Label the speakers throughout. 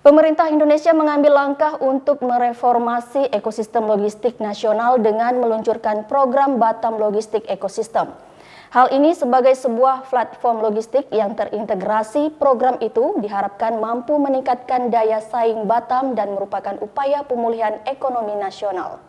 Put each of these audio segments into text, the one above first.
Speaker 1: Pemerintah Indonesia mengambil langkah untuk mereformasi ekosistem logistik nasional dengan meluncurkan program Batam Logistik Ecosystem. Hal ini sebagai sebuah platform logistik yang terintegrasi. Program itu diharapkan mampu meningkatkan daya saing Batam dan merupakan upaya pemulihan ekonomi nasional.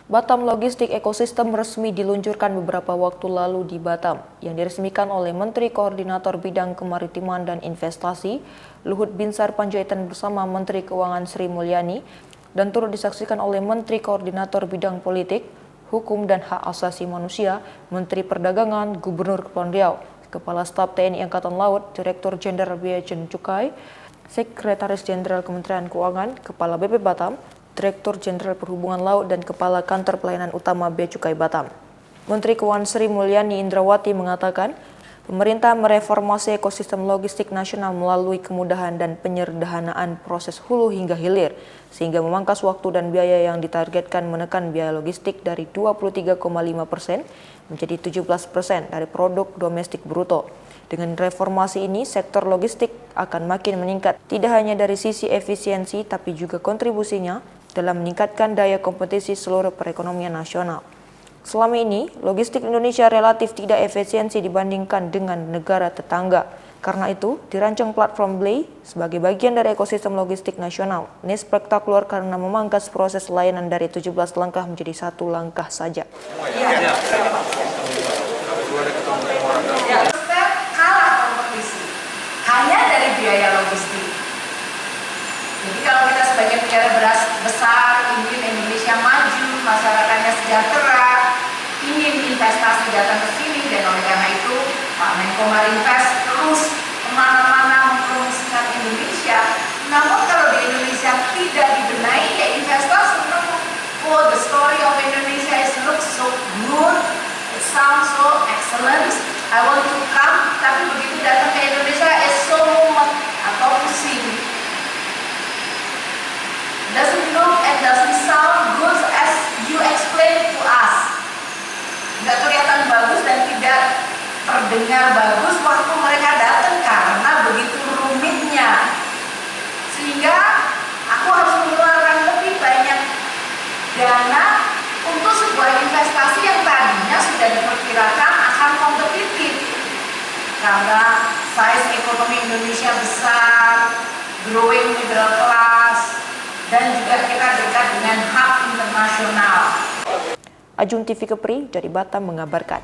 Speaker 2: Batam Logistik Ecosystem resmi diluncurkan beberapa waktu lalu di Batam, yang diresmikan oleh Menteri Koordinator Bidang Kemaritiman dan Investasi, Luhut Binsar Panjaitan bersama Menteri Keuangan Sri Mulyani, dan turut disaksikan oleh Menteri Koordinator Bidang Politik, Hukum dan Hak Asasi Manusia, Menteri Perdagangan, Gubernur Kepulauan Riau, Kepala Staf TNI Angkatan Laut, Direktur Jenderal Bea dan Cukai, Sekretaris Jenderal Kementerian Keuangan, Kepala BP Batam, Direktur Jenderal Perhubungan Laut dan Kepala Kantor Pelayanan Utama Bea Cukai Batam. Menteri Keuangan Sri Mulyani Indrawati mengatakan, pemerintah mereformasi ekosistem logistik nasional melalui kemudahan dan penyederhanaan proses hulu hingga hilir, sehingga memangkas waktu dan biaya yang ditargetkan menekan biaya logistik dari 23,5% menjadi 17% dari produk domestik bruto. Dengan reformasi ini, sektor logistik akan makin meningkat, tidak hanya dari sisi efisiensi, tapi juga kontribusinya dalam meningkatkan daya kompetisi seluruh perekonomian nasional. Selama ini, logistik Indonesia relatif tidak efisiensi dibandingkan dengan negara tetangga. Karena itu, dirancang platform BLAY sebagai bagian dari ekosistem logistik nasional. Ini spektakuler karena memangkas proses layanan dari 17 langkah menjadi 1 langkah saja.
Speaker 3: Kalah kompetisi hanya dari biaya logistik. Jadi kalau kita sebagai negara beras besar, ingin Indonesia maju, masyarakatnya sejahtera, ingin investasi datang ke sini, dan oleh karena itu Pak Menko Marinvest terus kemana-mana mempromosikan Indonesia. Namun kalau di Indonesia tidak dibenahi, ya investor senang. Oh, the story of Indonesia looks so good, it sounds so excellent, I want to come, tapi begitu datang ke Indonesia is so much atau pusing. Doesn't look and doesn't sound good as you explain to us. Nggak kelihatan bagus dan tidak terdengar bagus waktu mereka datang karena begitu rumitnya. Sehingga aku harus mengeluarkan lebih banyak dana untuk sebuah investasi yang tadinya sudah diperkirakan akan kompetitif. Karena size ekonomi Indonesia besar, growing middle class, dan juga kita dekat dengan hub internasional.
Speaker 2: Ajun TV Kepri dari Batam mengabarkan.